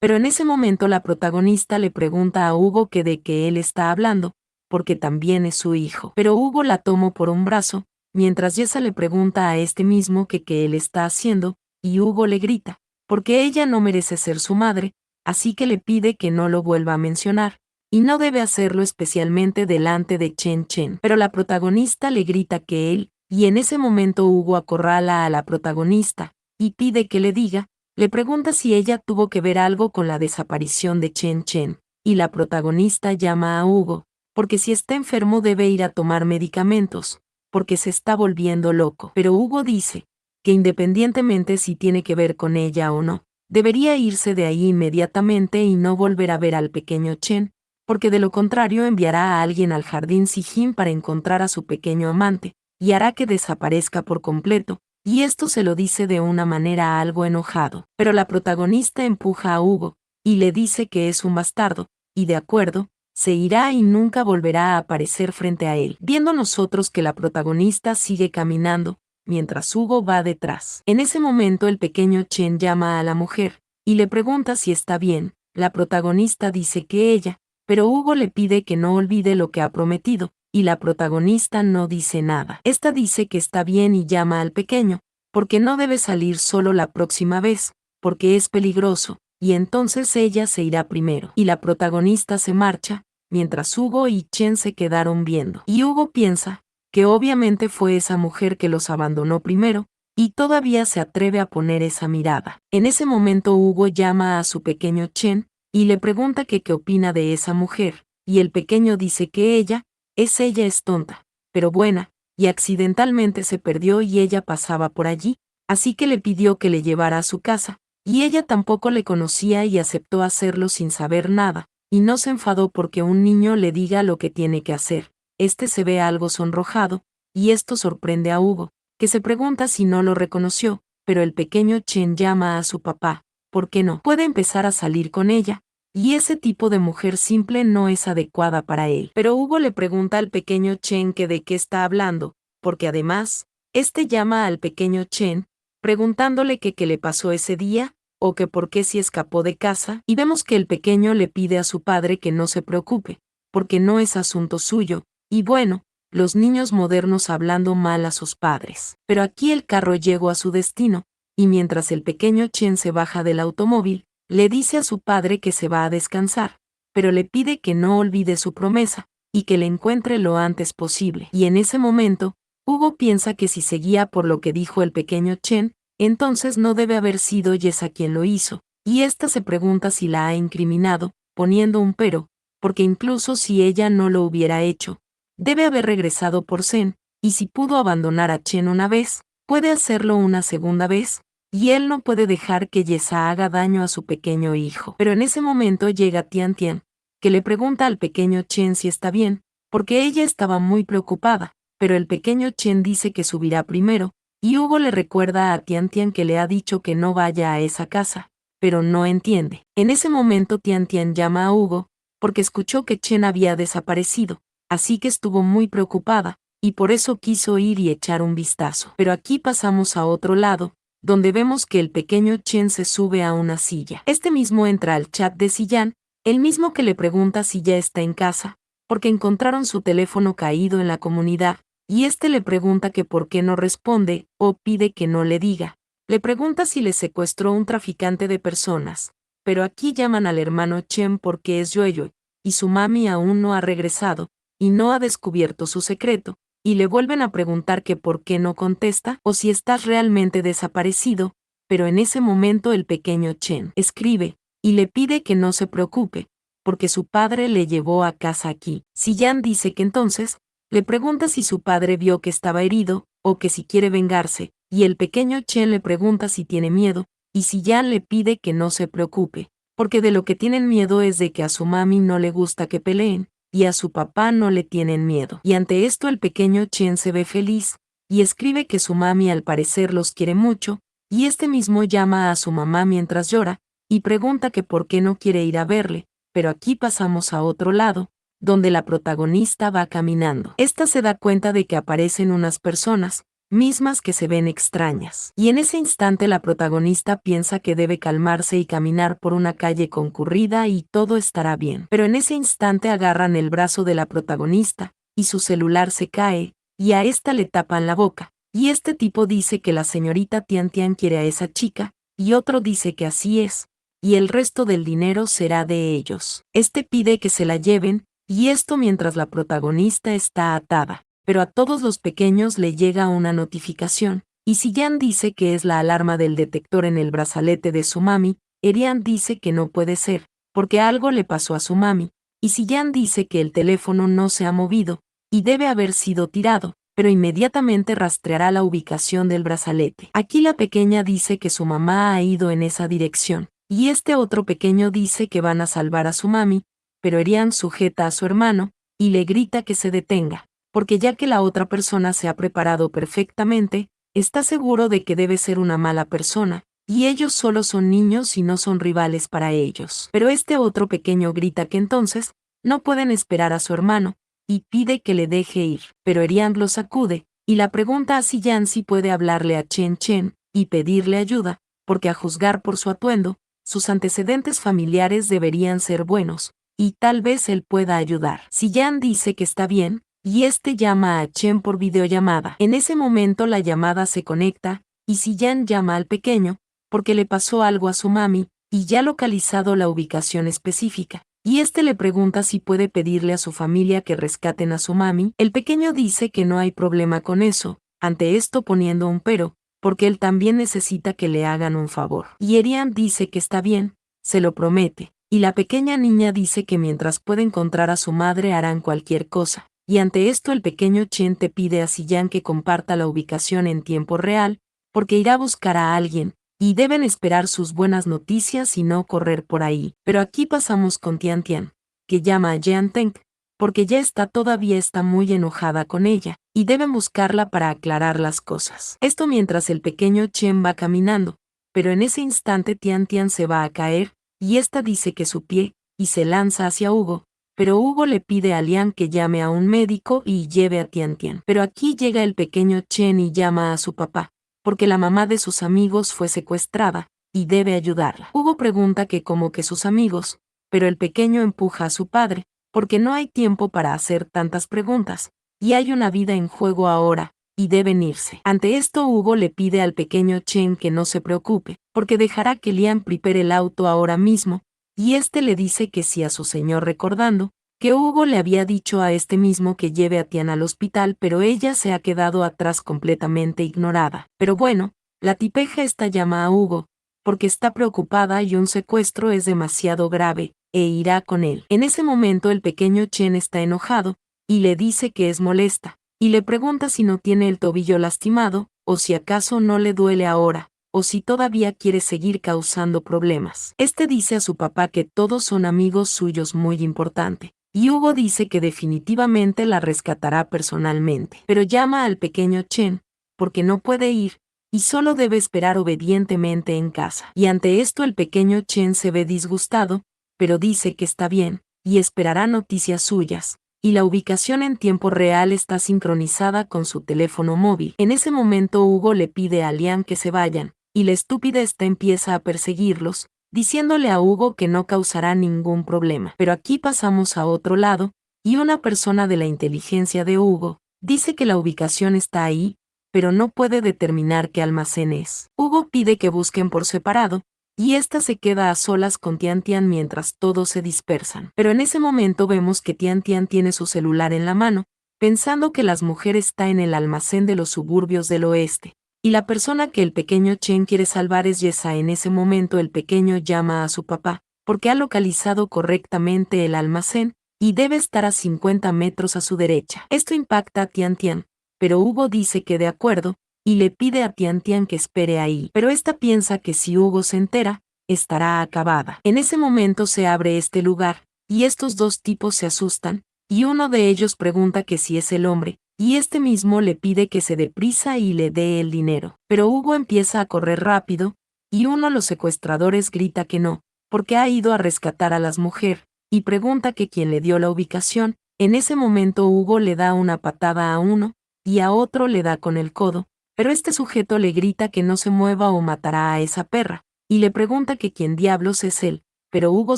Pero en ese momento la protagonista le pregunta a Hugo que de qué él está hablando, porque también es su hijo. Pero Hugo la tomó por un brazo, mientras Jessa le pregunta a este mismo que qué él está haciendo, y Hugo le grita, porque ella no merece ser su madre, así que le pide que no lo vuelva a mencionar, y no debe hacerlo especialmente delante de Chen Chen. Pero la protagonista le grita que él, y en ese momento Hugo acorrala a la protagonista, y pide que le diga, le pregunta si ella tuvo que ver algo con la desaparición de Chen Chen, y la protagonista llama a Hugo, porque si está enfermo debe ir a tomar medicamentos, porque se está volviendo loco. Pero Hugo dice, que independientemente si tiene que ver con ella o no, debería irse de ahí inmediatamente y no volver a ver al pequeño Chen, porque de lo contrario enviará a alguien al jardín Sijin para encontrar a su pequeño amante, y hará que desaparezca por completo, y esto se lo dice de una manera algo enojado. Pero la protagonista empuja a Hugo, y le dice que es un bastardo, y de acuerdo, se irá y nunca volverá a aparecer frente a él. Viendo nosotros que la protagonista sigue caminando, mientras Hugo va detrás. En ese momento el pequeño Chen llama a la mujer, y le pregunta si está bien. La protagonista dice que ella, pero Hugo le pide que no olvide lo que ha prometido, y la protagonista no dice nada. Esta dice que está bien y llama al pequeño, porque no debe salir solo la próxima vez, porque es peligroso, y entonces ella se irá primero. Y la protagonista se marcha, mientras Hugo y Chen se quedaron viendo. Y Hugo piensa, que obviamente fue esa mujer que los abandonó primero, y todavía se atreve a poner esa mirada. En ese momento Hugo llama a su pequeño Chen, y le pregunta que qué opina de esa mujer, y el pequeño dice que ella es tonta, pero buena, y accidentalmente se perdió y ella pasaba por allí, así que le pidió que le llevara a su casa, y ella tampoco le conocía y aceptó hacerlo sin saber nada, y no se enfadó porque un niño le diga lo que tiene que hacer. Este se ve algo sonrojado, y esto sorprende a Hugo, que se pregunta si no lo reconoció, pero el pequeño Chen llama a su papá, ¿por qué no? Puede empezar a salir con ella, y ese tipo de mujer simple no es adecuada para él. Pero Hugo le pregunta al pequeño Chen que de qué está hablando, porque además, este llama al pequeño Chen, preguntándole que qué le pasó ese día, o que por qué si escapó de casa, y vemos que el pequeño le pide a su padre que no se preocupe, porque no es asunto suyo, y bueno, los niños modernos hablando mal a sus padres. Pero aquí el carro llegó a su destino, y mientras el pequeño Chen se baja del automóvil, le dice a su padre que se va a descansar, pero le pide que no olvide su promesa, y que le encuentre lo antes posible. Y en ese momento, Hugo piensa que si seguía por lo que dijo el pequeño Chen, entonces no debe haber sido Jessa quien lo hizo, y ésta se pregunta si la ha incriminado, poniendo un pero, porque incluso si ella no lo hubiera hecho, debe haber regresado por Zen, y si pudo abandonar a Chen una vez, puede hacerlo una segunda vez, y él no puede dejar que Jessa haga daño a su pequeño hijo. Pero en ese momento llega Tian Tian, que le pregunta al pequeño Chen si está bien, porque ella estaba muy preocupada, pero el pequeño Chen dice que subirá primero, y Hugo le recuerda a Tian Tian que le ha dicho que no vaya a esa casa, pero no entiende. En ese momento Tian Tian llama a Hugo, porque escuchó que Chen había desaparecido, así que estuvo muy preocupada, y por eso quiso ir y echar un vistazo. Pero aquí pasamos a otro lado, donde vemos que el pequeño Chen se sube a una silla. Este mismo entra al chat de Siyan, el mismo que le pregunta si ya está en casa, porque encontraron su teléfono caído en la comunidad, y este le pregunta que por qué no responde, o pide que no le diga. Le pregunta si le secuestró un traficante de personas, pero aquí llaman al hermano Chen porque es Yoyoy, y su mami aún no ha regresado, y no ha descubierto su secreto, y le vuelven a preguntar que por qué no contesta o si estás realmente desaparecido, pero en ese momento el pequeño Chen escribe, y le pide que no se preocupe, porque su padre le llevó a casa aquí. Si Yan dice que entonces, le pregunta si su padre vio que estaba herido, o que si quiere vengarse, y el pequeño Chen le pregunta si tiene miedo, y si Yan le pide que no se preocupe, porque de lo que tienen miedo es de que a su mami no le gusta que peleen, y a su papá no le tienen miedo. Y ante esto el pequeño Chen se ve feliz, y escribe que su mami al parecer los quiere mucho, y este mismo llama a su mamá mientras llora, y pregunta que por qué no quiere ir a verle, pero aquí pasamos a otro lado, donde la protagonista va caminando. Esta se da cuenta de que aparecen unas personas, mismas que se ven extrañas. Y en ese instante la protagonista piensa que debe calmarse y caminar por una calle concurrida y todo estará bien. Pero en ese instante agarran el brazo de la protagonista, y su celular se cae, y a esta le tapan la boca. Y este tipo dice que la señorita Tian Tian quiere a esa chica, y otro dice que así es, y el resto del dinero será de ellos. Este pide que se la lleven, y esto mientras la protagonista está atada. Pero a todos los pequeños le llega una notificación, y si Jan dice que es la alarma del detector en el brazalete de su mami, Erian dice que no puede ser, porque algo le pasó a su mami, y si Jan dice que el teléfono no se ha movido, y debe haber sido tirado, pero inmediatamente rastreará la ubicación del brazalete. Aquí la pequeña dice que su mamá ha ido en esa dirección, y este otro pequeño dice que van a salvar a su mami, pero Erian sujeta a su hermano, y le grita que se detenga, porque ya que la otra persona se ha preparado perfectamente, está seguro de que debe ser una mala persona, y ellos solo son niños y no son rivales para ellos. Pero este otro pequeño grita que entonces no pueden esperar a su hermano, y pide que le deje ir. Pero Erian lo sacude, y la pregunta a si Jan si puede hablarle a Chen Chen, y pedirle ayuda, porque a juzgar por su atuendo, sus antecedentes familiares deberían ser buenos, y tal vez él pueda ayudar. Si Jan dice que está bien, y este llama a Chen por videollamada. En ese momento la llamada se conecta, y si Jan llama al pequeño, porque le pasó algo a su mami, y ya localizado la ubicación específica, y este le pregunta si puede pedirle a su familia que rescaten a su mami, el pequeño dice que no hay problema con eso, ante esto poniendo un pero, porque él también necesita que le hagan un favor. Y Erian dice que está bien, se lo promete, y la pequeña niña dice que mientras pueda encontrar a su madre harán cualquier cosa. Y ante esto el pequeño Chen te pide a Siyan que comparta la ubicación en tiempo real, porque irá a buscar a alguien, y deben esperar sus buenas noticias y no correr por ahí. Pero aquí pasamos con Tian Tian, que llama a Jean Teng, porque ya todavía está muy enojada con ella, y deben buscarla para aclarar las cosas. Esto mientras el pequeño Chen va caminando, pero en ese instante Tian Tian se va a caer, y esta dice que su pie, y se lanza hacia Hugo, pero Hugo le pide a Lian que llame a un médico y lleve a Tian Tian. Pero aquí llega el pequeño Chen y llama a su papá, porque la mamá de sus amigos fue secuestrada, y debe ayudarla. Hugo pregunta que como que sus amigos, pero el pequeño empuja a su padre, porque no hay tiempo para hacer tantas preguntas, y hay una vida en juego ahora, y deben irse. Ante esto Hugo le pide al pequeño Chen que no se preocupe, porque dejará que Lian prepare el auto ahora mismo, y este le dice que sí a su señor recordando, que Hugo le había dicho a este mismo que lleve a Tian al hospital pero ella se ha quedado atrás completamente ignorada. Pero bueno, la tipeja esta llama a Hugo, porque está preocupada y un secuestro es demasiado grave, e irá con él. En ese momento el pequeño Chen está enojado, y le dice que es molesta, y le pregunta si no tiene el tobillo lastimado, o si acaso no le duele ahora, o si todavía quiere seguir causando problemas. Este dice a su papá que todos son amigos suyos muy importante, y Hugo dice que definitivamente la rescatará personalmente. Pero llama al pequeño Chen, porque no puede ir, y solo debe esperar obedientemente en casa. Y ante esto el pequeño Chen se ve disgustado, pero dice que está bien, y esperará noticias suyas, y la ubicación en tiempo real está sincronizada con su teléfono móvil. En ese momento Hugo le pide a Lian que se vayan, y la estúpida esta empieza a perseguirlos, diciéndole a Hugo que no causará ningún problema. Pero aquí pasamos a otro lado, y una persona de la inteligencia de Hugo dice que la ubicación está ahí, pero no puede determinar qué almacén es. Hugo pide que busquen por separado, y esta se queda a solas con Tian Tian mientras todos se dispersan. Pero en ese momento vemos que Tian Tian tiene su celular en la mano, pensando que las mujeres está en el almacén de los suburbios del oeste. Y la persona que el pequeño Chen quiere salvar es Yesa. En ese momento el pequeño llama a su papá, porque ha localizado correctamente el almacén, y debe estar a 50 metros a su derecha. Esto impacta a Tian Tian, pero Hugo dice que de acuerdo, y le pide a Tian Tian que espere ahí. Pero esta piensa que si Hugo se entera, estará acabada. En ese momento se abre este lugar, y estos dos tipos se asustan, y uno de ellos pregunta que si es el hombre, y este mismo le pide que se dé prisa y le dé el dinero. Pero Hugo empieza a correr rápido, y uno de los secuestradores grita que no, porque ha ido a rescatar a las mujeres, y pregunta que quién le dio la ubicación. En ese momento Hugo le da una patada a uno, y a otro le da con el codo, Pero este sujeto le grita que no se mueva o matará a esa perra, y le pregunta que quién diablos es él, pero Hugo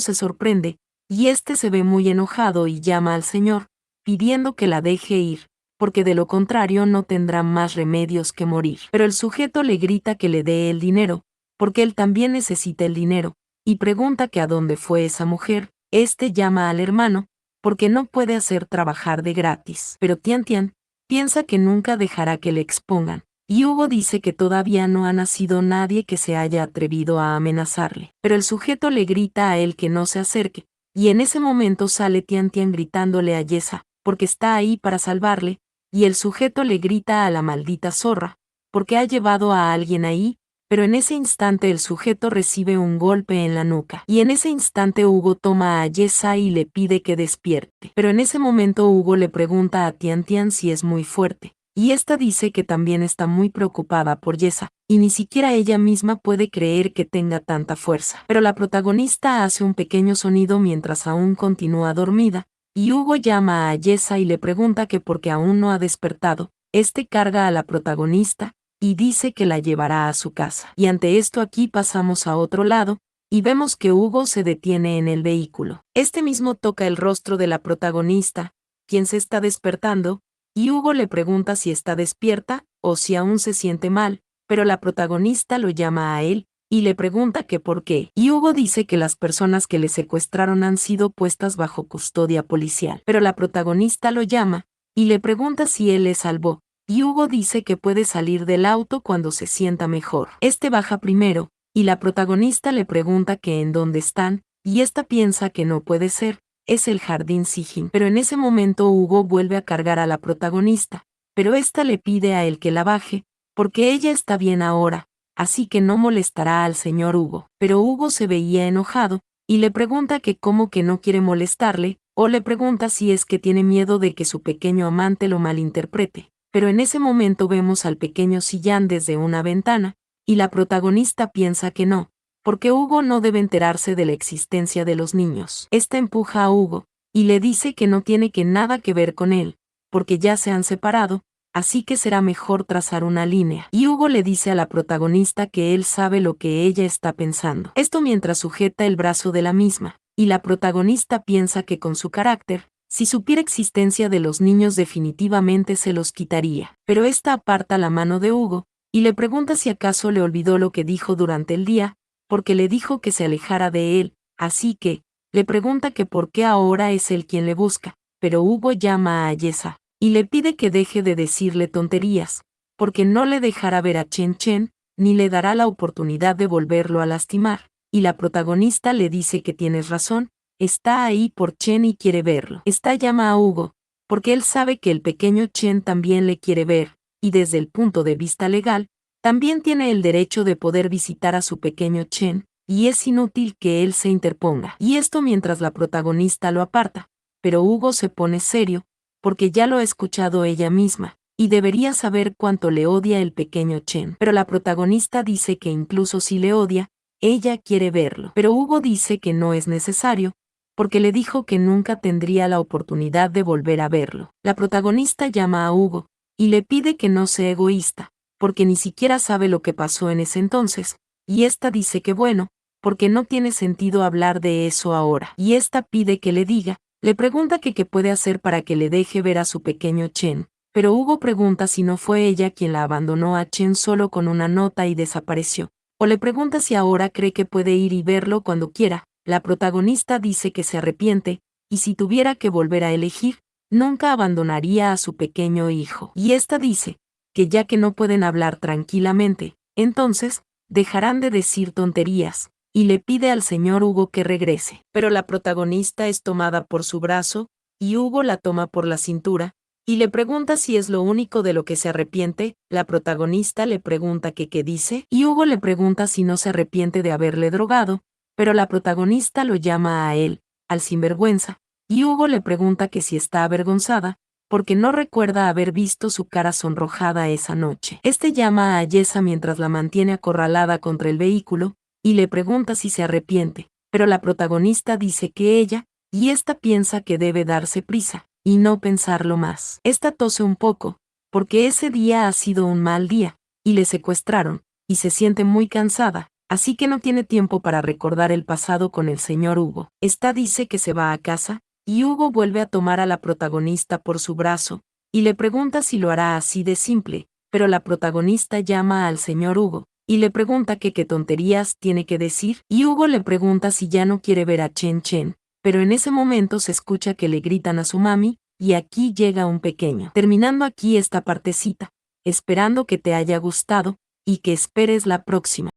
se sorprende, y este se ve muy enojado y llama al señor, pidiendo que la deje ir, porque de lo contrario no tendrá más remedios que morir. Pero el sujeto le grita que le dé el dinero, porque él también necesita el dinero, y pregunta que a dónde fue esa mujer. Este llama al hermano, porque no puede hacer trabajar de gratis. Pero Tian Tian piensa que nunca dejará que le expongan, y Hugo dice que todavía no ha nacido nadie que se haya atrevido a amenazarle. Pero el sujeto le grita a él que no se acerque, y en ese momento sale Tian Tian gritándole a Yesa, porque está ahí para salvarle, y el sujeto le grita a la maldita zorra, porque ha llevado a alguien ahí, pero en ese instante el sujeto recibe un golpe en la nuca, y en ese instante Hugo toma a Yesa y le pide que despierte. Pero en ese momento Hugo le pregunta a Tian Tian si es muy fuerte, y esta dice que también está muy preocupada por Yesa, y ni siquiera ella misma puede creer que tenga tanta fuerza. Pero la protagonista hace un pequeño sonido mientras aún continúa dormida, y Hugo llama a Yesa y le pregunta que por qué aún no ha despertado. Este carga a la protagonista, y dice que la llevará a su casa. Y ante esto aquí pasamos a otro lado, y vemos que Hugo se detiene en el vehículo. Este mismo toca el rostro de la protagonista, quien se está despertando, y Hugo le pregunta si está despierta, o si aún se siente mal, pero la protagonista lo llama a él, y le pregunta que por qué. Y Hugo dice que las personas que le secuestraron han sido puestas bajo custodia policial. Pero la protagonista lo llama, y le pregunta si él le salvó, y Hugo dice que puede salir del auto cuando se sienta mejor. Este baja primero, y la protagonista le pregunta que en dónde están, y esta piensa que no puede ser, es el jardín Sijin. Pero en ese momento Hugo vuelve a cargar a la protagonista, pero esta le pide a él que la baje, porque ella está bien ahora, así que no molestará al señor Hugo. Pero Hugo se veía enojado, y le pregunta que cómo que no quiere molestarle, o le pregunta si es que tiene miedo de que su pequeño amante lo malinterprete. Pero en ese momento vemos al pequeño Sillán desde una ventana, y la protagonista piensa que no, porque Hugo no debe enterarse de la existencia de los niños. Esta empuja a Hugo, y le dice que no tiene que nada que ver con él, porque ya se han separado, así que será mejor trazar una línea. Y Hugo le dice a la protagonista que él sabe lo que ella está pensando. Esto mientras sujeta el brazo de la misma, y la protagonista piensa que con su carácter, si supiera existencia de los niños definitivamente se los quitaría. Pero esta aparta la mano de Hugo, y le pregunta si acaso le olvidó lo que dijo durante el día, porque le dijo que se alejara de él, así que, le pregunta que por qué ahora es él quien le busca, pero Hugo llama a Yesa, y le pide que deje de decirle tonterías, porque no le dejará ver a Chen Chen, ni le dará la oportunidad de volverlo a lastimar, y la protagonista le dice que tienes razón, está ahí por Chen y quiere verlo. Esta llama a Hugo, porque él sabe que el pequeño Chen también le quiere ver, y desde el punto de vista legal, también tiene el derecho de poder visitar a su pequeño Chen, y es inútil que él se interponga. Y esto mientras la protagonista lo aparta, pero Hugo se pone serio, porque ya lo ha escuchado ella misma, y debería saber cuánto le odia el pequeño Chen. Pero la protagonista dice que incluso si le odia, ella quiere verlo. Pero Hugo dice que no es necesario, porque le dijo que nunca tendría la oportunidad de volver a verlo. La protagonista llama a Hugo, y le pide que no sea egoísta, porque ni siquiera sabe lo que pasó en ese entonces, y esta dice que bueno, porque no tiene sentido hablar de eso ahora. Y esta pide que le diga, le pregunta que qué puede hacer para que le deje ver a su pequeño Chen, pero Hugo pregunta si no fue ella quien la abandonó a Chen solo con una nota y desapareció, o le pregunta si ahora cree que puede ir y verlo cuando quiera. La protagonista dice que se arrepiente, y si tuviera que volver a elegir, nunca abandonaría a su pequeño hijo. Y esta dice, que ya que no pueden hablar tranquilamente, entonces, dejarán de decir tonterías, y le pide al señor Hugo que regrese. Pero la protagonista es tomada por su brazo, y Hugo la toma por la cintura, y le pregunta si es lo único de lo que se arrepiente. La protagonista le pregunta que qué dice, y Hugo le pregunta si no se arrepiente de haberle drogado, pero la protagonista lo llama a él, al sinvergüenza, y Hugo le pregunta que si está avergonzada, porque no recuerda haber visto su cara sonrojada esa noche. Este llama a Yesa mientras la mantiene acorralada contra el vehículo, y le pregunta si se arrepiente, pero la protagonista dice que ella, y esta piensa que debe darse prisa, y no pensarlo más. Esta tose un poco, porque ese día ha sido un mal día, y le secuestraron, y se siente muy cansada, así que no tiene tiempo para recordar el pasado con el señor Hugo. Esta dice que se va a casa, y Hugo vuelve a tomar a la protagonista por su brazo, y le pregunta si lo hará así de simple, pero la protagonista llama al señor Hugo, y le pregunta que qué tonterías tiene que decir, y Hugo le pregunta si ya no quiere ver a Chen Chen, pero en ese momento se escucha que le gritan a su mami, y aquí llega un pequeño. Terminando aquí esta partecita, esperando que te haya gustado, y que esperes la próxima.